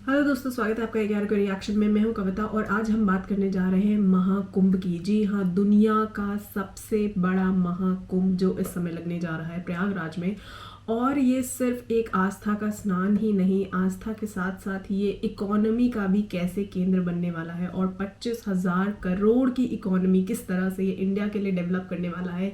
Hello दोस्तों, स्वागत है आपका एक यार के रिएक्शन में। मैं हूं कविता और आज हम बात करने जा रहे हैं महाकुंभ की। जी हाँ, दुनिया का सबसे बड़ा महाकुंभ जो इस समय लगने जा रहा है प्रयागराज में। और ये सिर्फ एक आस्था का स्नान ही नहीं, आस्था के साथ साथ ये इकोनॉमी का भी कैसे केंद्र बनने वाला है और 25,000 करोड़ की इकोनॉमी किस तरह से ये इंडिया के लिए डेवलप करने वाला है,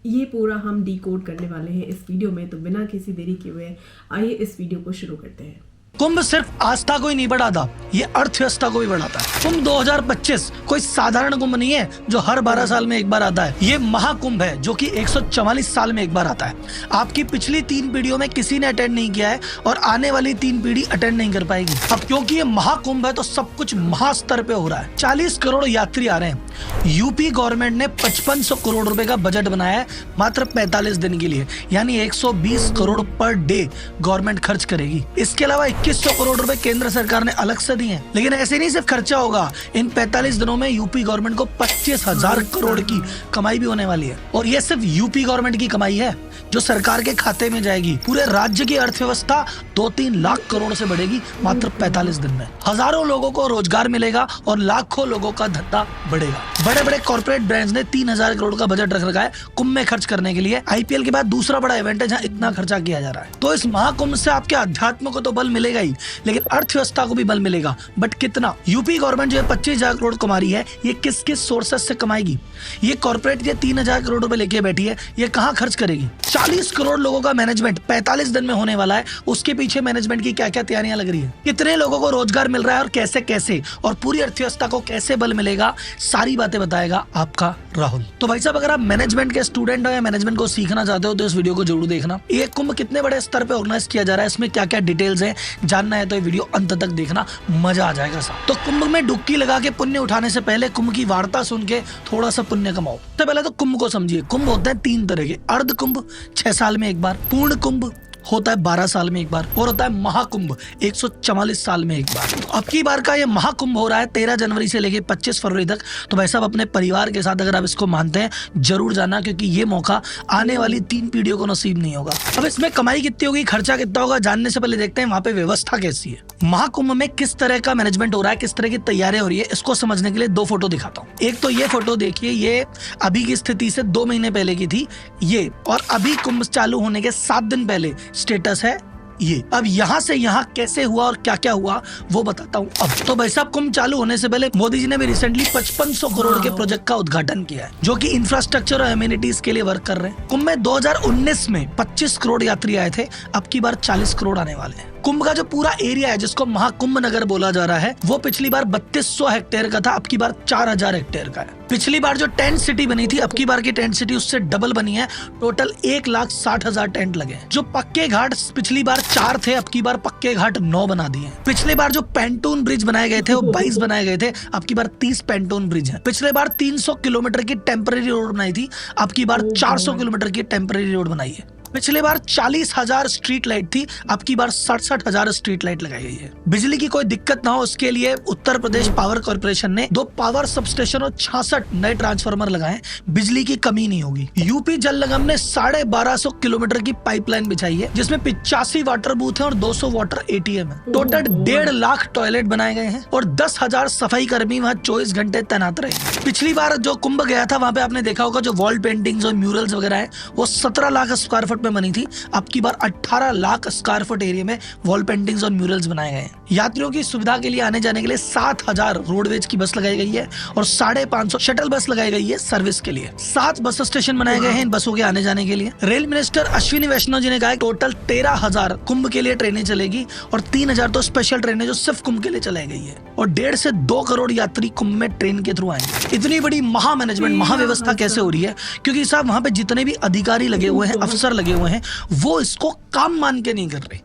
ये पूरा हम डिकोड करने वाले हैं इस वीडियो में। तो बिना किसी देरी के हुए आइए इस वीडियो को शुरू करते हैं। कुंभ सिर्फ आस्था को ही नहीं बढ़ाता, ये अर्थव्यवस्था को भी बढ़ाता है। कुंभ 2025 कोई साधारण कुंभ नहीं है जो हर 12 साल में एक बार आता है। ये महाकुंभ है जो कि 144 साल में एक बार आता है। आपकी पिछली 3 पीढ़ियों में किसी ने अटेंड नहीं किया है और आने वाली 3 पीढ़ी अटेंड नहीं कर पाएगी। अब क्योंकि ये महाकुंभ है तो सब कुछ महास्तर पे हो रहा है। 40 करोड़ यात्री आ रहे हैं। यूपी गवर्नमेंट ने 5500 करोड़ रुपए का बजट बनाया है मात्र 45 दिन के लिए, यानी 120 करोड़ पर डे गवर्नमेंट खर्च करेगी। इसके अलावा 2100 करोड़ रुपए केंद्र सरकार ने अलग से दिए हैं। लेकिन ऐसे नहीं सिर्फ खर्चा होगा, इन 45 दिनों में यूपी गवर्नमेंट को 25,000 करोड़ की कमाई भी होने वाली है। और ये सिर्फ यूपी गवर्नमेंट की कमाई है जो सरकार के खाते में जाएगी। पूरे राज्य की अर्थव्यवस्था 2-3 लाख करोड़ से बढ़ेगी मात्र 45 दिन में। हजारों लोगों को रोजगार मिलेगा और लाखों लोगों का धंधा बढ़ेगा। बड़े बड़े कॉर्पोरेट ब्रांड्स ने 3,000 करोड़ का बजट रख रखा है कुंभ में खर्च करने के लिए। आईपीएल के बाद दूसरा बड़ा इवेंट है जहाँ इतना खर्चा किया जा रहा है। तो इस महाकुंभ से आपके अध्यात्म को तो बल मिलेगा ही, लेकिन अर्थव्यवस्था को भी बल मिलेगा। बट कितना? यूपी गवर्नमेंट जो 25,000 करोड़ कमा रही है, ये किस किस सोर्सेस से कमाएगी? ये कॉर्पोरेट ये 3,000 करोड़ रुपए लेके बैठी है, ये कहाँ खर्च करेगी? 40 करोड़ लोगों का मैनेजमेंट 45 दिन में होने वाला है। उसके पीछे मैनेजमेंट की क्या क्या तैयारियां लग रही है, कितने लोगों को रोजगार मिल रहा है और कैसे कैसे, और पूरी अर्थव्यवस्था को कैसे बल मिलेगा, सारी बातें बताएगा आपका राहुल। तो भाई साहब, अगर आप मैनेजमेंट के स्टूडेंट हो या मैनेजमेंट को सीखना चाहते हो तो इस वीडियो को जरूर देखना। ये कुंभ कितने बड़े स्तर पे ऑर्गेनाइज किया जा रहा है, इसमें क्या क्या डिटेल्स है, जानना है तो ये वीडियो अंत तक देखना, मजा आ जाएगा साहब। तो कुंभ में डुबकी लगा के पुण्य उठाने से पहले कुंभ की वार्ता सुन के थोड़ा सा पुण्य कमाओ। तो पहले तो कुंभ को समझिए। कुंभ होते हैं 3 तरह के। अर्ध कुंभ 6 साल में एक बार, पूर्ण कुंभ होता है 12 साल में एक बार, और होता है महाकुंभ 144 साल में एक बार। तो अब की बार का ये महाकुंभ हो रहा है 13 जनवरी से लेके 25 फरवरी तक। तो भाई साहब, अपने परिवार के साथ अगर आप इसको मानते हैं जरूर जाना, क्योंकि ये मौका आने वाली 3 पीढ़ियों को नसीब नहीं होगा। अब इसमें कमाई कितनी होगी, खर्चा कितना होगा, जानने से पहले देखते हैं वहां पे व्यवस्था कैसी है। महाकुंभ में किस तरह का मैनेजमेंट हो रहा है, किस तरह की तैयारी हो रही है, इसको समझने के लिए 2 फोटो दिखाता हूँ। एक तो ये फोटो देखिए, ये अभी की स्थिति से 2 महीने पहले की थी ये, और अभी कुंभ चालू होने के 7 दिन पहले स्टेटस है ये। अब यहाँ से यहाँ कैसे हुआ और क्या क्या हुआ वो बताता हूँ। अब तो भाई साहब, कुंभ चालू होने से पहले मोदी जी ने भी रिसेंटली 5500 करोड़ के प्रोजेक्ट का उद्घाटन किया है, जो कि इंफ्रास्ट्रक्चर और एमिनिटीज के लिए वर्क कर रहे हैं। कुंभ में 2019 में 25 करोड़ यात्री आए थे, अब की बार 40 करोड़ आने वाले हैं। कुंभ का जो पूरा एरिया है जिसको महाकुंभ नगर बोला जा रहा है, वो पिछली बार 3200 हेक्टेयर का था, अब की बार 4000 हेक्टेयर का है। पिछली बार जो टेंट सिटी बनी थी, अब की बार की टेंट सिटी उससे डबल बनी है। टोटल 1,60,000 टेंट लगे। जो पक्के घाट पिछली बार 4 थे, अब की बार पक्के घाट 9 बना दिए। पिछले बार जो पेंटून ब्रिज बनाए गए थे वो 22 बनाए गए थे, अब की बार 30 पेंटून ब्रिज है। पिछले बार 300 किलोमीटर की टेम्पररी रोड बनाई थी, अब की बार 400 किलोमीटर की टेम्पररी रोड बनाई है। पिछले बार 40,000 स्ट्रीट लाइट थी, अब की बार 67,000 स्ट्रीट लाइट लगाई गई है। बिजली की कोई दिक्कत ना हो उसके लिए उत्तर प्रदेश पावर कॉर्पोरेशन ने 2 पावर सबस्टेशन और 66 नए ट्रांसफार्मर लगाए। बिजली की कमी नहीं होगी। यूपी जल निगम ने 1250 किलोमीटर की पाइपलाइन बिछाई है, जिसमें 85 वाटर बूथ है और 200 वाटर एटीएम है। टोटल 1.5 लाख टॉयलेट बनाए गए हैं और 10,000 सफाई कर्मी वहाँ 24 घंटे तैनात रहे। पिछली बार जो कुंभ गया था वहाँ पे आपने देखा होगा जो वॉल पेंटिंग्स और म्यूरल्स वगैरह है वो 17 लाख स्क्वायर फुट में बनी थी, अब की बार 18 लाख स्क्वायर फुट एरिया में वॉल पेंटिंग्स और म्यूरल्स बनाए गए हैं। यात्रियों की सुविधा के लिए आने जाने के लिए 7,000 रोडवेज की बस लगाई गई है और 550 शटल बस लगाई गई है सर्विस के लिए। 7 बस स्टेशन बनाए गए हैं इन बसों के आने जाने के लिए। रेल मिनिस्टर अश्विनी वैष्णव जी ने कहा टोटल 13,000 कुंभ के लिए ट्रेनें चलेगी और 3,000 तो स्पेशल ट्रेनें जो सिर्फ कुंभ के लिए चलाई गई है, और 1.5 से 2 करोड़ यात्री कुंभ में ट्रेन के थ्रू आएंगे। इतनी बड़ी महा मैनेजमेंट, महाव्यवस्था कैसे हो रही है? क्योंकि साहब वहां पे जितने भी अधिकारी लगे हुए हैं, अफसर लगे हुए हैं, वो इसको काम मान के नहीं कर रहे।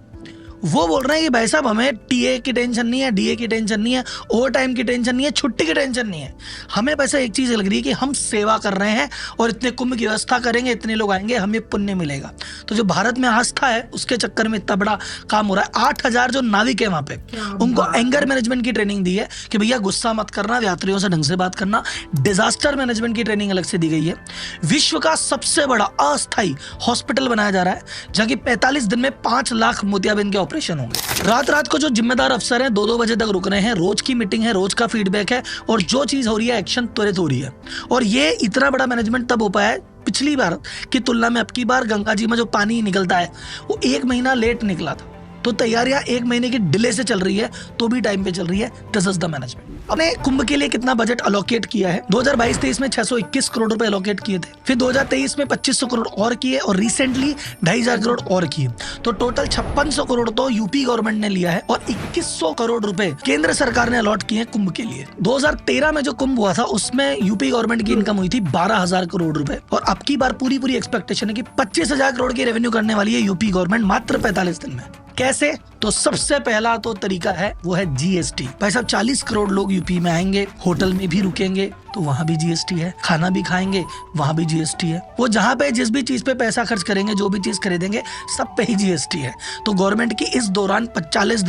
वो बोल रहे हैं कि भाई साहब हमें टीए की टेंशन नहीं है, डीए की टेंशन नहीं है, ओवर टाइम की टेंशन नहीं है, छुट्टी की टेंशन नहीं है। हमें वैसे एक चीज लग रही है कि हम सेवा कर रहे हैं और इतने कुंभ की व्यवस्था करेंगे, इतने लोग आएंगे, हमें पुण्य मिलेगा। तो जो भारत में आस्था है उसके चक्कर में इतना बड़ा काम हो रहा है। 8,000 जो नाविक है वहां पे, उनको एंगर मैनेजमेंट की ट्रेनिंग दी है कि भैया गुस्सा मत करना, यात्रियों से ढंग से बात करना। डिजास्टर मैनेजमेंट की ट्रेनिंग अलग से दी गई है। विश्व का सबसे बड़ा अस्थायी हॉस्पिटल बनाया जा रहा है, जहाँ की 45 दिन में 5 लाख मोतियाबिंद के ऑपरेशन होंगे। रात रात को जो जिम्मेदार अफसर हैं 2-2 बजे तक रुक रहे हैं, रोज की मीटिंग है, रोज का फीडबैक है और जो चीज हो रही है एक्शन त्वरित हो रही है। और ये इतना बड़ा मैनेजमेंट तब हो पाया है पिछली बार की तुलना में। अब की बार गंगा जी में जो पानी निकलता है वो 1 महीना लेट निकला था, तो तैयारियां 1 महीने की डिले से चल रही है तो भी टाइम पे चल रही है। This is the management. हमने कुंभ के लिए कितना बजट अलोकेट किया है? 2022-23 में 621 करोड़ रुपए अलोकेट किए थे, फिर 2023 में 2500 करोड़ और किए और रिसेंटली 2500 करोड़ और किए। तो टोटल 5600 करोड़ तो यूपी गवर्नमेंट ने लिया है और 2100 करोड़ रुपए केंद्र सरकार ने अलॉट किए हैं कुंभ के लिए। 2013 में जो कुंभ हुआ था उसमें यूपी गवर्नमेंट की इनकम हुई थी 12,000 करोड़ रुपए और अब की बार पूरी एक्सपेक्टेशन है कि 25,000 करोड़ की रेवेन्यू करने वाली है यूपी गवर्नमेंट मात्र 45 दिन में। कैसे? तो सबसे पहला तो तरीका है वो है जीएसटी। भाई साहब 40 करोड़ लोग यूपी में आएंगे, होटल में भी रुकेंगे तो वहां भी जीएसटी है, खाना भी खाएंगे वहां भी जीएसटी है। वो जहां पे जिस भी चीज पे पैसा खर्च करेंगे, जो भी चीज खरीदेंगे, सब पे ही जीएसटी है। तो गवर्नमेंट की इस दौरान 45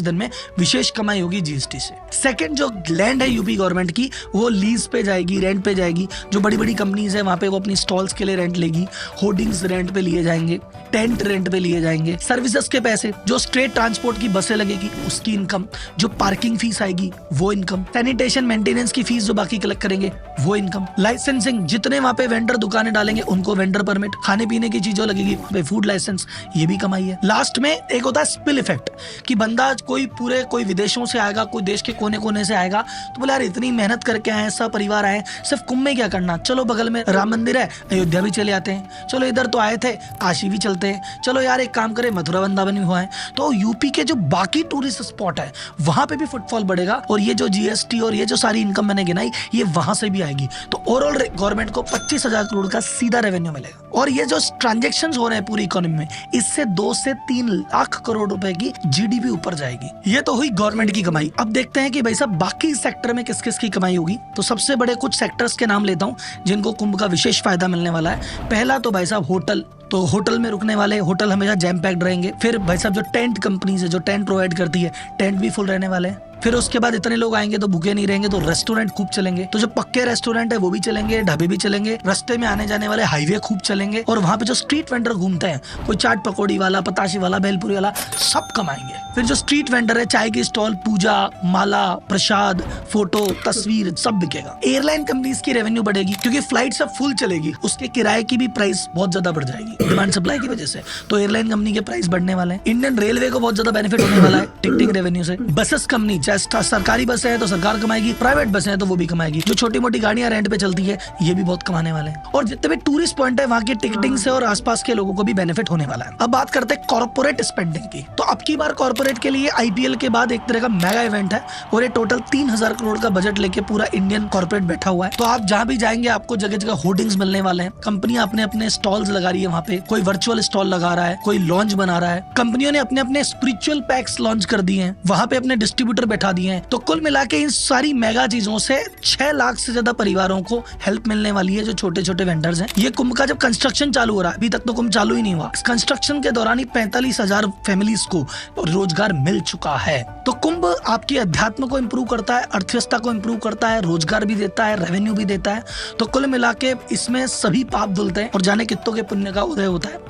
दिन में विशेष कमाई होगी जीएसटी से। सेकंड, जो लैंड है यूपी गवर्नमेंट की वो लीज पे जाएगी, रेंट पे जाएगी। जो बड़ी बड़ी कंपनीज है वहां पे वो अपनी स्टॉल्स के लिए रेंट लेगी, होर्डिंग्स रेंट पे लिए जाएंगे, टेंट रेंट पे लिए जाएंगे, सर्विसेज के पैसे, जो स्ट्रेट ट्रांसपोर्ट की बसें लगेगी उसकी इनकम, जो पार्किंग फीस आएगी वो इनकम, सैनिटेशन मेंटेनेंस की फीस जो बाकी कलेक्ट करेंगे वो इनकम, लाइसेंसिंग, जितने वहां पे वेंडर दुकानें डालेंगे उनको वेंडर परमिट, खाने पीने की चीजों लगेगी फूड लाइसेंस, ये भी कमाई है। लास्ट में एक होता है स्पिल इफेक्ट कि बंदा कोई विदेशों से आएगा, कोई देश के कोने कोने से आएगा तो बोले यार इतनी मेहनत करके आए, सब परिवार आए, सिर्फ कुंभ में क्या करना, चलो बगल में राम मंदिर है अयोध्या भी चले आते हैं, चलो इधर तो आए थे काशी भी चलते हैं, चलो यार एक काम करें मथुरा वृंदावन भी हुआ है। तो यूपी के जो बाकी टूरिस्ट स्पॉट है वहां पे भी फुटफॉल बढ़ेगा और ये जो जीएसटी और ये जो सारी इनकम मैंने गिनाई ये वहां से भी आएगी। तो ओवरऑल गवर्नमेंट को 25,000 करोड़ का सीधा रेवेन्यू मिलेगा। और ये जो ट्रांजैक्शंस हो रहे हैं पूरी इकोनॉमी में, इससे 2 से 3 लाख करोड़ रुपए की जीडीपी ऊपर जाएगी। ये तो हुई गवर्नमेंट की कमाई। अब देखते हैं कि भाई साहब बाकी सेक्टर में किस किस की कमाई होगी। तो सबसे बड़े कुछ सेक्टर्स के नाम लेता हूं जिनको कुंभ का विशेष फायदा मिलने वाला है। पहला तो भाई साहब होटल, तो होटल में रुकने वाले, होटल हमेशा जैम पैक्ड रहेंगे। फिर भाई साहब जो टेंट कंपनीज है जो टेंट प्रोवाइड करती है, टेंट भी फुल रहने वाले हैं। फिर उसके बाद इतने लोग आएंगे तो भूखे नहीं रहेंगे, तो रेस्टोरेंट खूब चलेंगे। तो जो पक्के रेस्टोरेंट है वो भी चलेंगे, ढाबे भी चलेंगे, रास्ते में आने जाने वाले हाईवे खूब चलेंगे और वहां पे जो स्ट्रीट वेंडर घूमते हैं, कोई चाट पकौड़ी वाला, पताशी वाला, भेलपुरी वाला, सब कमाएंगे। फिर जो स्ट्रीट वेंडर है, चाय की स्टॉल, पूजा, माला, प्रसाद, फोटो, तस्वीर, सब बिकेगा। एयरलाइन कंपनीज की रेवेन्यू बढ़ेगी क्योंकि फ्लाइट सब फुल चलेगी, उसके किराए की भी प्राइस बहुत ज्यादा बढ़ जाएगी डिमांड सप्लाई की वजह से। तो एयरलाइन कंपनी के प्राइस बढ़ने वाले हैं। इंडियन रेलवे को बहुत ज्यादा बेनिफिट होने वाला है टिकटिंग रेवेन्यू से। बसेस कंपनी, चाहे सरकारी बसें हैं तो सरकार कमाएगी, प्राइवेट बसें हैं तो वो भी कमाएगी। जो छोटी मोटी गाड़ियां रेंट पे चलती है ये भी बहुत कमाने वाले हैं। और जितने भी टूरिस्ट पॉइंट है वहां की टिकटिंग से और आसपास के लोगों को भी बेनिफिट होने वाला है। अब बात करते हैं कॉर्पोरेट स्पेंडिंग की। तो अब की बार कॉर्पोरेट के लिए आईपीएल के बाद एक तरह का मेगा इवेंट है और ये टोटल 3,000 करोड़ का बजट लेके पूरा इंडियन कॉर्पोरेट बैठा हुआ है। तो आप जहां भी जाएंगे आपको जगह जगह होर्डिंग्स मिलने वाले हैं। कंपनियां अपने अपने स्टॉल्स लगा रही है वहां पे, कोई वर्चुअल स्टॉल लगा रहा है, कोई लॉन्च बना रहा है। कंपनियों ने अपने अपने स्पिरिचुअल पैक्स लॉन्च कर दिए हैं, वहां पे अपने डिस्ट्रीब्यूटर बैठा दिए हैं। तो कुल मिला के इन सारी मेगा चीजों से 6 लाख से ज्यादा परिवारों को हेल्प मिलने वाली है जो छोटे छोटे वेंडर्स हैं। ये कुंभ का जब कंस्ट्रक्शन चालू हो रहा है, अभी तक तो कुंभ चालू ही नहीं हुआ, इस कंस्ट्रक्शन के दौरान ही 45,000 फैमिलीज को रोजगार मिल चुका है। तो कुंभ आपकी अध्यात्म को इंप्रूव करता है, अर्थव्यवस्था को इंप्रूव करता है, रोजगार भी देता है, रेवेन्यू भी देता है। तो कुल मिला के इसमें सभी पाप धुलते हैं और जाने कितनों के पुण्य का उदय होता है।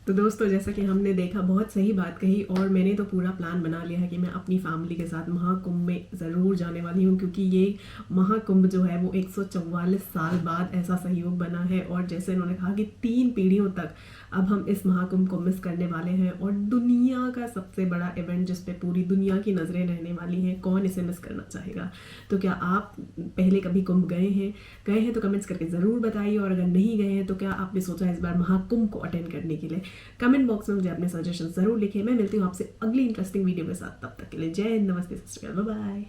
तो दोस्तों जैसा कि हमने देखा, बहुत सही बात कही और मैंने तो पूरा प्लान बना लिया है कि मैं अपनी फैमिली के साथ महाकुंभ में ज़रूर जाने वाली हूँ, क्योंकि ये महाकुंभ जो है वो 144 साल बाद ऐसा सहयोग बना है। और जैसे उन्होंने कहा कि 3 पीढ़ियों तक अब हम इस महाकुंभ को मिस करने वाले हैं और दुनिया का सबसे बड़ा इवेंट जिस पे पूरी दुनिया की नज़रें रहने वाली हैं, कौन इसे मिस करना चाहेगा। तो क्या आप पहले कभी कुंभ गए हैं तो कमेंट्स करके ज़रूर बताइए, और अगर नहीं गए हैं तो क्या आपने सोचा इस बार महाकुंभ को अटेंड करने के लिए। कमेंट बॉक्स में मुझे अपने सजेशन ज़रूर लिखें। मैं मिलती हूँ आपसे अगली इंटरेस्टिंग वीडियो के साथ, तब तक के लिए जय हिंद, नमस्ते, सत श्री अकाल, बाय बाय।